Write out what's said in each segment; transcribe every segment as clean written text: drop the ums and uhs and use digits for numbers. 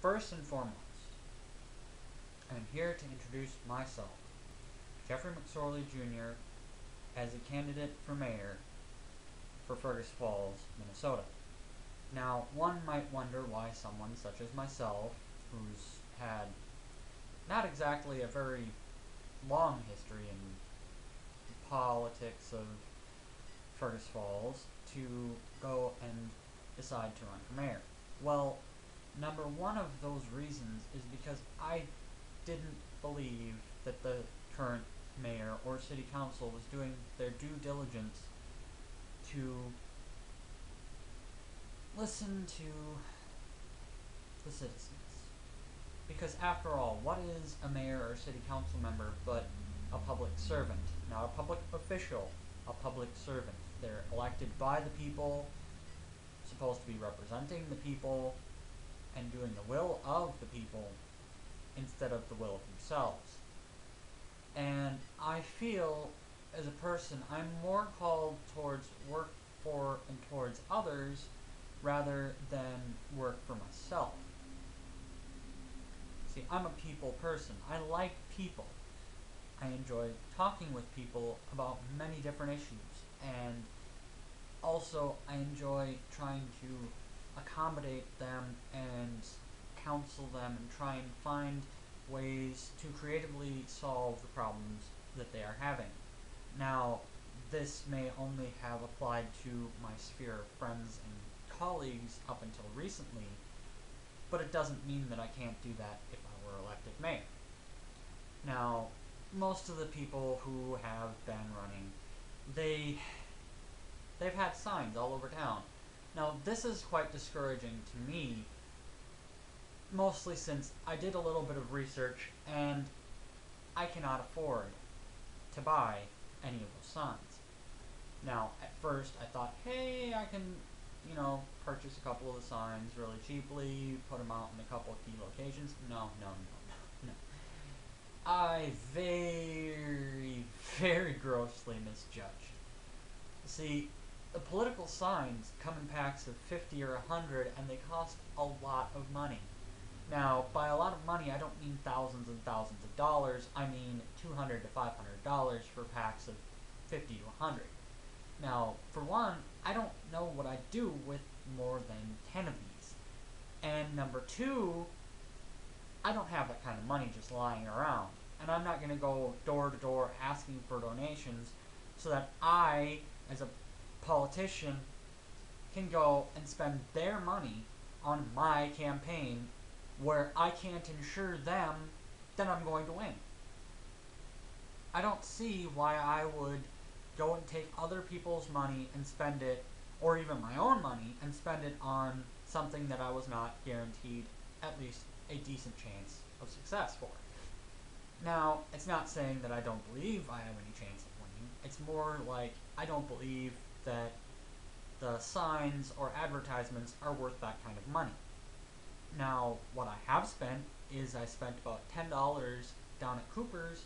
First and foremost, I'm here to introduce myself, Jeffrey McSorley Jr., as a candidate for mayor for Fergus Falls, Minnesota. Now, one might wonder why someone such as myself, who's had not exactly a very long history in the politics of Fergus Falls, to go and decide to run for mayor. Well, number one of those reasons is because I didn't believe that the current mayor or city council was doing their due diligence to listen to the citizens. Because after all, what is a mayor or city council member but a public servant? Not a public official, a public servant. They're elected by the people, supposed to be representing the people, and doing the will of the people instead of the will of themselves. And I feel, as a person, I'm more called towards work for and towards others rather than work for myself. See, I'm a people person. I like people. I enjoy talking with people about many different issues, and also I enjoy trying to accommodate them and counsel them and try and find ways to creatively solve the problems that they are having. Now, this may only have applied to my sphere of friends and colleagues up until recently, but it doesn't mean that I can't do that if I were elected mayor. Now, most of the people who have been running, they've had signs all over town. Now, this is quite discouraging to me, mostly since I did a little bit of research and I cannot afford to buy any of those signs. Now, at first I thought, hey, I can, purchase a couple of the signs really cheaply, put them out in a couple of key locations. No. I very, very grossly misjudged. See, the political signs come in packs of 50 or 100, and they cost a lot of money. Now, by a lot of money, I don't mean thousands and thousands of dollars. I mean $200 to $500 for packs of 50 to 100. Now, for one, I don't know what I'd do with more than 10 of these. And number two, I don't have that kind of money just lying around. And I'm not going to go door to door asking for donations so that I, as a politician, can go and spend their money on my campaign where I can't ensure them that I'm going to win. I don't see why I would go and take other people's money and spend it, or even my own money, and spend it on something that I was not guaranteed at least a decent chance of success for. Now, it's not saying that I don't believe I have any chance of winning. It's more like I don't believe that the signs or advertisements are worth that kind of money. Now, what I have spent is I spent about $10 down at Cooper's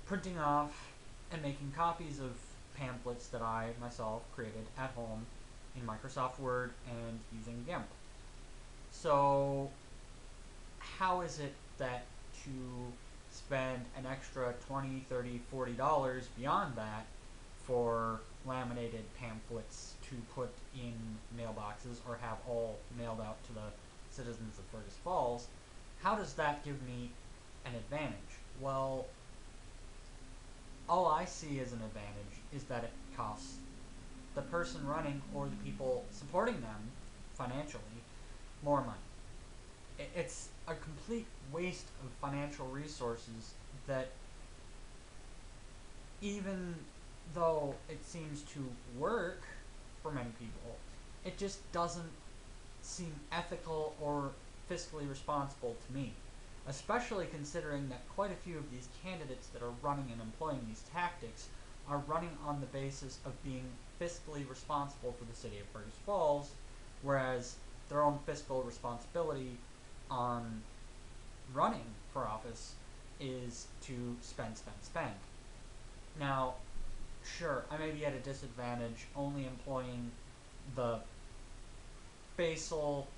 printing off and making copies of pamphlets that I myself created at home in Microsoft Word and using GIMP. So, how is it that to spend an extra $20, $30, $40 beyond that for laminated pamphlets to put in mailboxes or have all mailed out to the citizens of Fergus Falls, how does that give me an advantage? Well, all I see as an advantage is that it costs the person running or the people supporting them financially more money. It's a complete waste of financial resources that, even though it seems to work for many people, it just doesn't seem ethical or fiscally responsible to me, especially considering that quite a few of these candidates that are running and employing these tactics are running on the basis of being fiscally responsible for the city of Fergus Falls, whereas their own fiscal responsibility on running for office is to spend. Now, sure, I may be at a disadvantage only employing the basal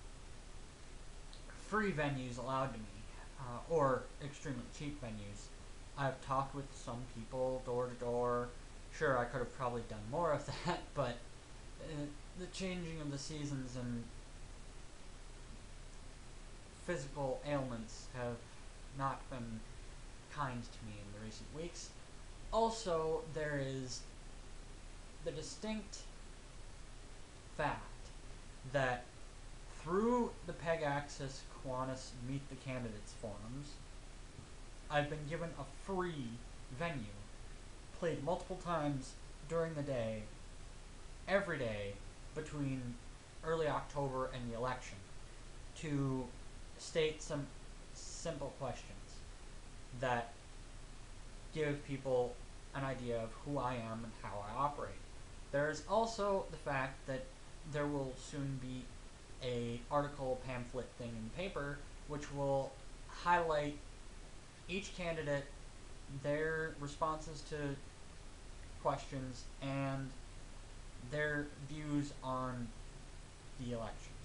free venues allowed to me, or extremely cheap venues. I've talked with some people door to door. Sure, I could have probably done more of that, but the changing of the seasons and physical ailments have not been kind to me in the recent weeks. Also, there is the distinct fact that through the PEG Access Kiwanis Meet the Candidates forums, I've been given a free venue, played multiple times during the day, every day, between early October and the election, to state some simple questions that give people an idea of who I am and how I operate. There is also the fact that there will soon be a article pamphlet thing in the paper which will highlight each candidate, their responses to questions, and their views on the elections.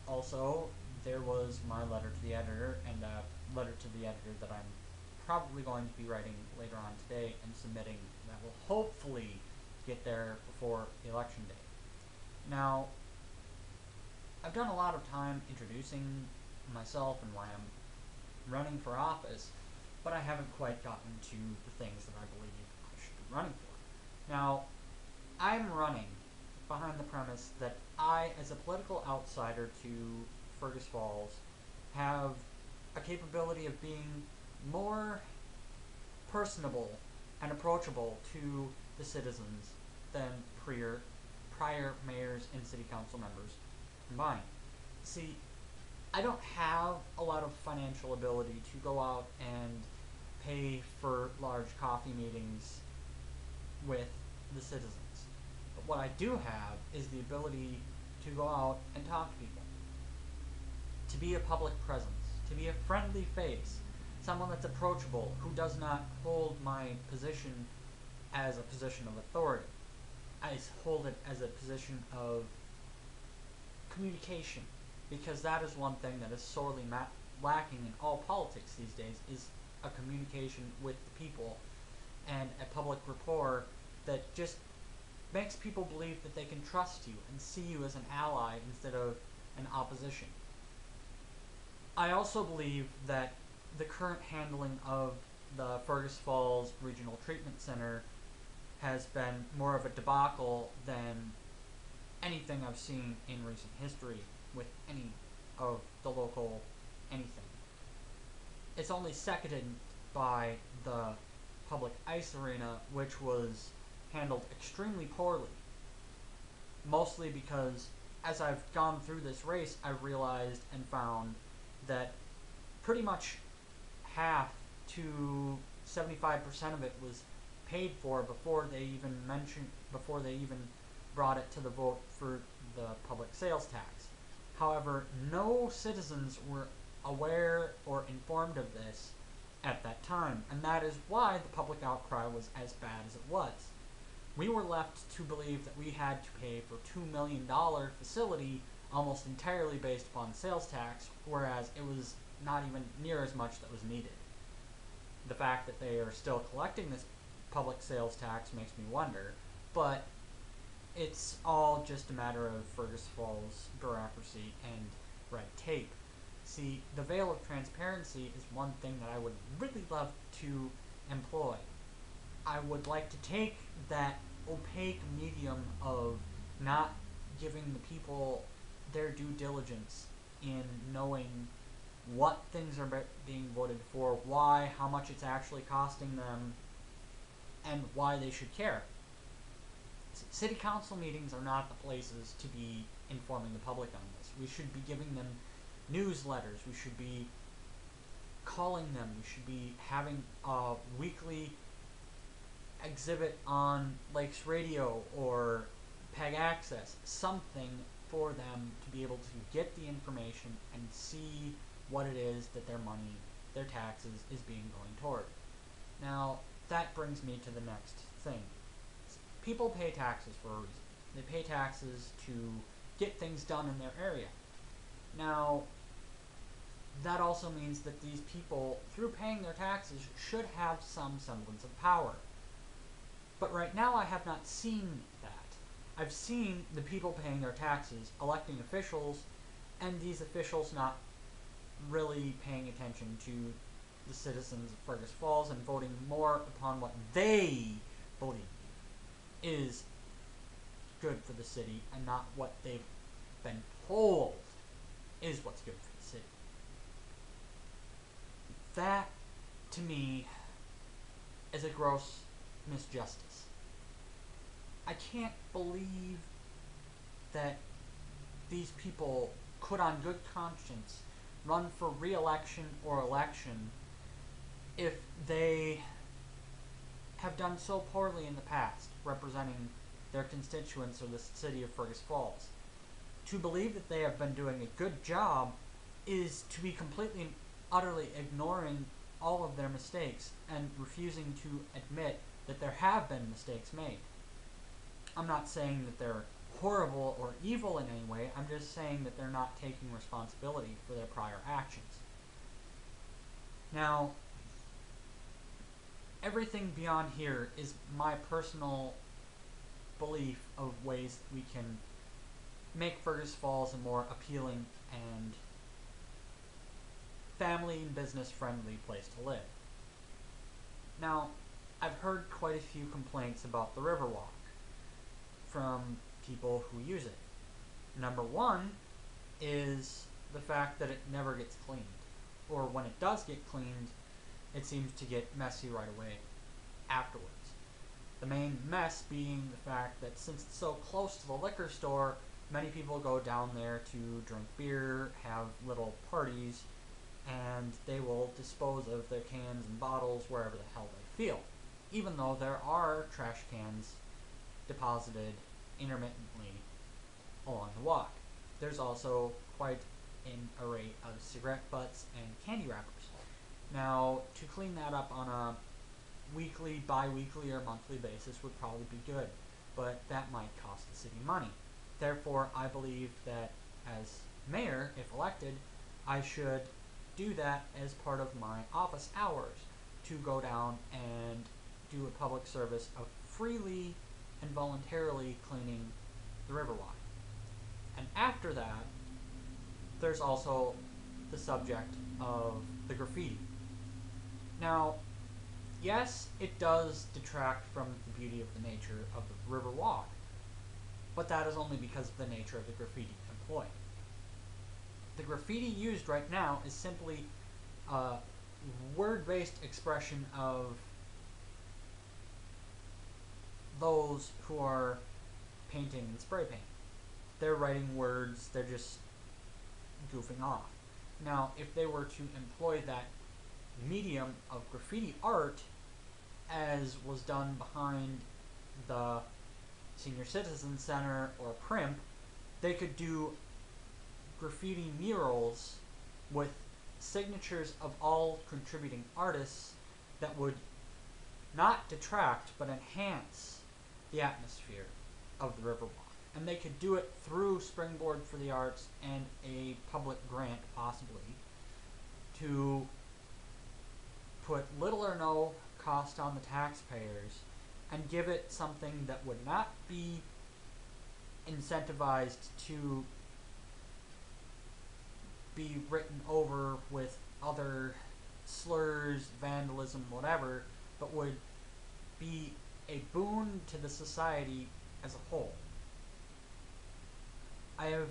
Also, there was my letter to the editor, and a letter to the editor that I'm probably going to be writing later on today and submitting that will hopefully get there before the election day. Now, I've done a lot of time introducing myself and why I'm running for office, but I haven't quite gotten to the things that I believe I should be running for. Now, I'm running behind the premise that I, as a political outsider to Fergus Falls, have a capability of being more personable and approachable to the citizens than prior mayors and city council members combined. See, I don't have a lot of financial ability to go out and pay for large coffee meetings with the citizens. But what I do have is the ability to go out and talk to people, to be a public presence, to be a friendly face, someone that's approachable, who does not hold my position as a position of authority. I hold it as a position of communication, because that is one thing that is sorely lacking in all politics these days, is a communication with the people and a public rapport that just makes people believe that they can trust you and see you as an ally instead of an opposition. I also believe that the current handling of the Fergus Falls Regional Treatment Center has been more of a debacle than anything I've seen in recent history with any of the local anything. It's only seconded by the public ice arena, which was handled extremely poorly. Mostly because as I've gone through this race, I've realized and found that pretty much half to 75% of it was paid for before they even brought it to the vote for the public sales tax. However, no citizens were aware or informed of this at that time, and that is why the public outcry was as bad as it was. We were left to believe that we had to pay for $2 million facility almost entirely based upon sales tax, whereas it was not even near as much that was needed. The fact that they are still collecting this public sales tax makes me wonder, but it's all just a matter of Fergus Falls bureaucracy and red tape. See, the veil of transparency is one thing that I would really love to employ. I would like to take that opaque medium of not giving the people their due diligence in knowing what things are being voted for, why, how much it's actually costing them, and why they should care. City council meetings are not the places to be informing the public on this. We should be giving them newsletters. We should be calling them. We should be having a weekly exhibit on Lakes Radio or PEG Access, something for them to be able to get the information and see what it is that their money, their taxes, is being going toward. Now, that brings me to the next thing. People pay taxes for a reason. They pay taxes to get things done in their area. Now, that also means that these people, through paying their taxes, should have some semblance of power. But right now I have not seen that. I've seen the people paying their taxes, electing officials, and these officials not really paying attention to the citizens of Fergus Falls and voting more upon what they believe is good for the city and not what they've been told is what's good for the city. That, to me, is a gross misjustice. I can't believe that these people could on good conscience run for re-election or election if they have done so poorly in the past representing their constituents or the city of Fergus Falls. To believe that they have been doing a good job is to be completely, utterly ignoring all of their mistakes and refusing to admit that there have been mistakes made. I'm not saying that they're horrible or evil in any way, I'm just saying that they're not taking responsibility for their prior actions. Now, everything beyond here is my personal belief of ways that we can make Fergus Falls a more appealing and family and business friendly place to live. Now, I've heard quite a few complaints about the Riverwalk from people who use it. Number one is the fact that it never gets cleaned, or when it does get cleaned, it seems to get messy right away afterwards. The main mess being the fact that since it's so close to the liquor store, many people go down there to drink beer, have little parties, and they will dispose of their cans and bottles wherever the hell they feel, even though there are trash cans deposited intermittently along the walk. There's also quite an array of cigarette butts and candy wrappers. Now, to clean that up on a weekly, bi-weekly, or monthly basis would probably be good, but that might cost the city money. Therefore, I believe that as mayor, if elected, I should do that as part of my office hours, to go down and do a public service of freely and voluntarily cleaning the Riverwalk. And after that, there's also the subject of the graffiti. Now, yes, it does detract from the beauty of the nature of the Riverwalk, but that is only because of the nature of the graffiti employed. The graffiti used right now is simply a word-based expression of those who are painting and spray painting. They're writing words, they're just goofing off. Now, if they were to employ that medium of graffiti art as was done behind the Senior Citizen Center or Primp, they could do graffiti murals with signatures of all contributing artists that would not detract but enhance the atmosphere of the Riverwalk. And they could do it through Springboard for the Arts and a public grant, possibly, to put little or no cost on the taxpayers and give it something that would not be incentivized to be written over with other slurs, vandalism, whatever, but would be a boon to the society as a whole. I have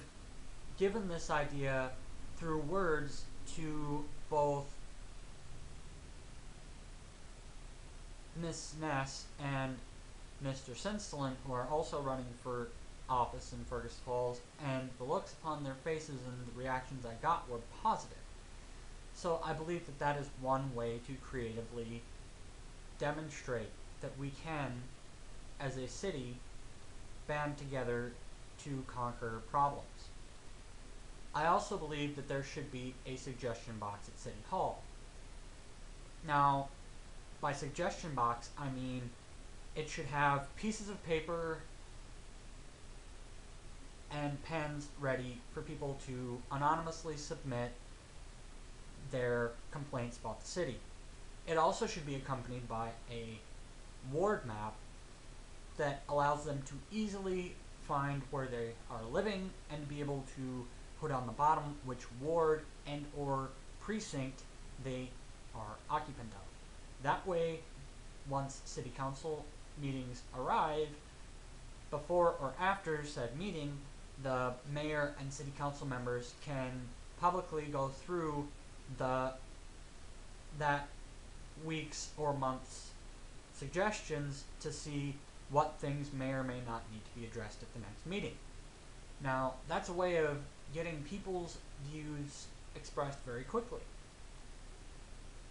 given this idea through words to both Miss Ness and Mr. Sinstolin, who are also running for office in Fergus Falls, and the looks upon their faces and the reactions I got were positive. So I believe that that is one way to creatively demonstrate that we can, as a city, band together to conquer problems. I also believe that there should be a suggestion box at City Hall. Now, by suggestion box, I mean it should have pieces of paper and pens ready for people to anonymously submit their complaints about the city. It also should be accompanied by a ward map that allows them to easily find where they are living and be able to put on the bottom which ward and or precinct they are occupant of. That way, once city council meetings arrive, before or after said meeting, the mayor and city council members can publicly go through that week's or month's suggestions to see what things may or may not need to be addressed at the next meeting. Now, that's a way of getting people's views expressed very quickly.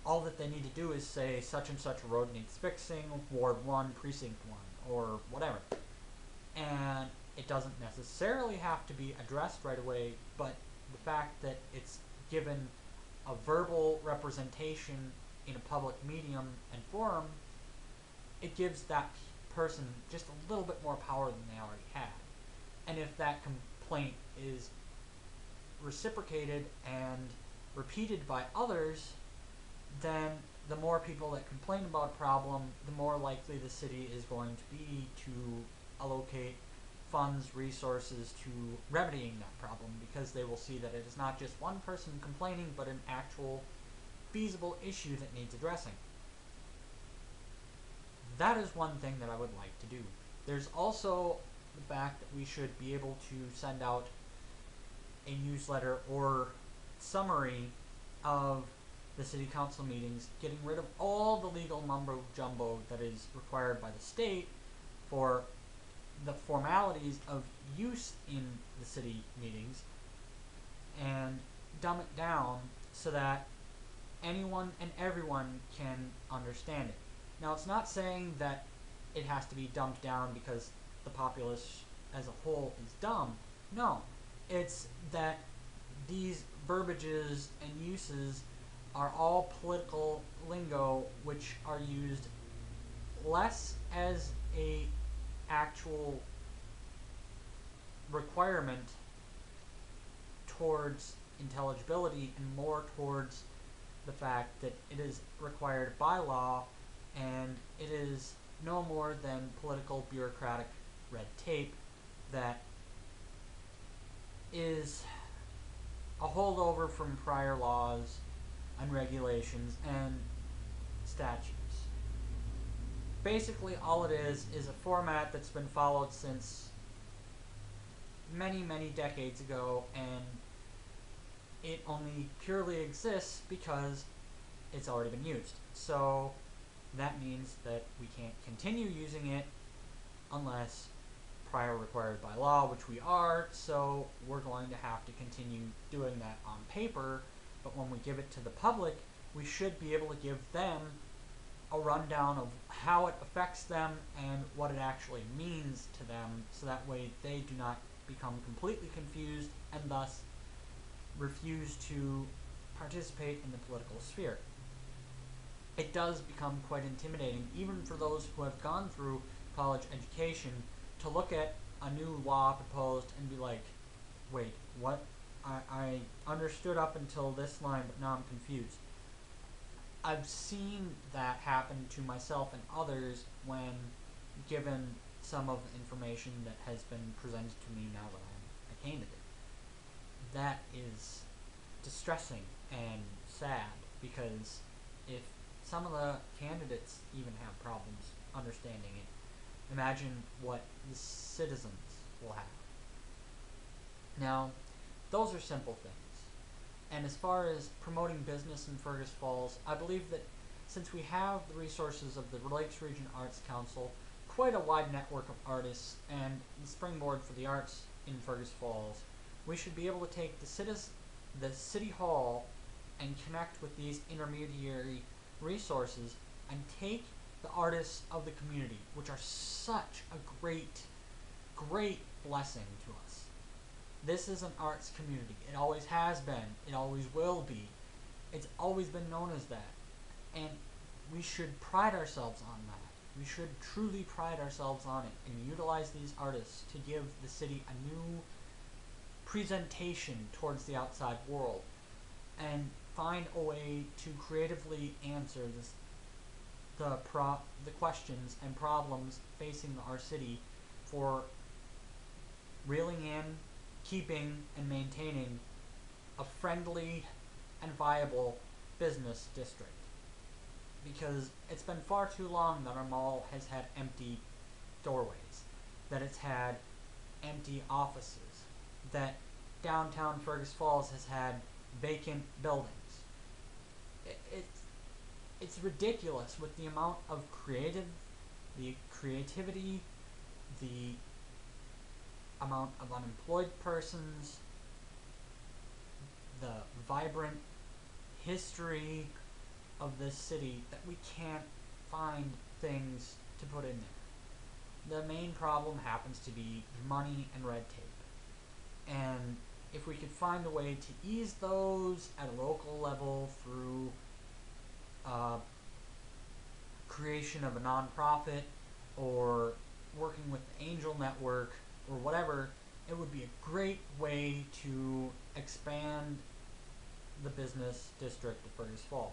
All that they need to do is say such and such road needs fixing, Ward 1, Precinct 1, or whatever. And it doesn't necessarily have to be addressed right away, but the fact that it's given a verbal representation in a public medium and forum, it gives that person just a little bit more power than they already had. And if that complaint is reciprocated and repeated by others, then the more people that complain about a problem, the more likely the city is going to be to allocate funds, resources to remedying that problem, because they will see that it is not just one person complaining, but an actual feasible issue that needs addressing. That is one thing that I would like to do. There's also the fact that we should be able to send out a newsletter or summary of the city council meetings, getting rid of all the legal mumbo jumbo that is required by the state for the formalities of use in the city meetings, and dumb it down so that anyone and everyone can understand it. Now, it's not saying that it has to be dumbed down because the populace as a whole is dumb. No, it's that these verbiages and uses are all political lingo which are used less as a actual requirement towards intelligibility and more towards the fact that it is required by law, and it is no more than political bureaucratic red tape that is a holdover from prior laws and regulations and statutes. Basically, all it is a format that's been followed since many, many decades ago, and it only purely exists because it's already been used. So that means that we can't continue using it unless prior required by law, which we are, so we're going to have to continue doing that on paper. But when we give it to the public, we should be able to give them a rundown of how it affects them and what it actually means to them, so that way they do not become completely confused and thus refuse to participate in the political sphere. It does become quite intimidating, even for those who have gone through college education, to look at a new law proposed and be like, wait, what? I understood up until this line, but now I'm confused. I've seen that happen to myself and others when given some of the information that has been presented to me now that I'm a candidate. That is distressing and sad, because if some of the candidates even have problems understanding it, imagine what the citizens will have. Now, those are simple things. And as far as promoting business in Fergus Falls, I believe that since we have the resources of the Lakes Region Arts Council, quite a wide network of artists, and the springboard for the arts in Fergus Falls, we should be able to take the city hall and connect with these intermediary resources and take the artists of the community, which are such a great, great blessing to us. This is an arts community. It always has been. It always will be. It's always been known as that. And we should pride ourselves on that. We should truly pride ourselves on it and utilize these artists to give the city a new presentation towards the outside world. And find a way to creatively answer the questions and problems facing our city for reeling in, keeping, and maintaining a friendly and viable business district. Because it's been far too long that our mall has had empty doorways, that it's had empty offices, that downtown Fergus Falls has had vacant buildings. It's ridiculous with the amount of the creativity, the amount of unemployed persons, the vibrant history of this city that we can't find things to put in there. The main problem happens to be money and red tape. And if we could find a way to ease those at a local level through creation of a nonprofit or working with the Angel Network or whatever, it would be a great way to expand the business district of Fergus Falls.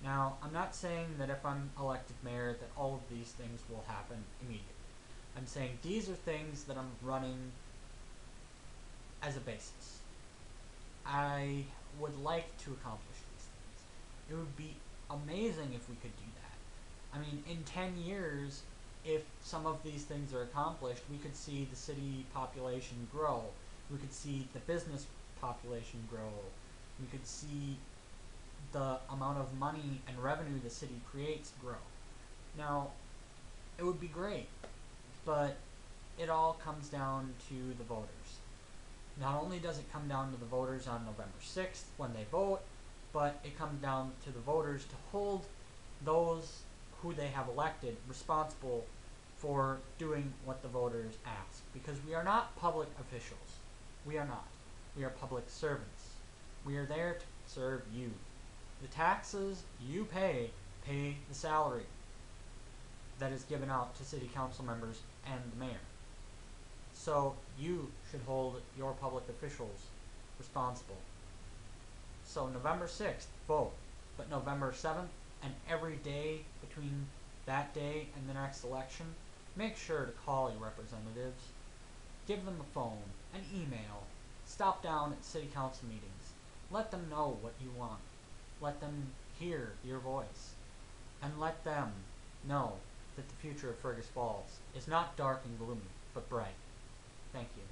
Now, I'm not saying that if I'm elected mayor that all of these things will happen immediately. I'm saying these are things that I'm running as a basis. I would like to accomplish these things. It would be amazing if we could do that. I mean, in 10 years, if some of these things are accomplished, we could see the city population grow. We could see the business population grow. We could see the amount of money and revenue the city creates grow. Now, it would be great, but it all comes down to the voters. Not only does it come down to the voters on November 6th when they vote, but it comes down to the voters to hold those who they have elected responsible for doing what the voters ask. Because we are not public officials. We are not. We are public servants. We are there to serve you. The taxes you pay the salary that is given out to city council members and the mayor. So you should hold your public officials responsible. So November 6th, vote. But November 7th and every day between that day and the next election, make sure to call your representatives. Give them a phone, an email. Stop down at city council meetings. Let them know what you want. Let them hear your voice. And let them know that the future of Fergus Falls is not dark and gloomy, but bright. Thank you.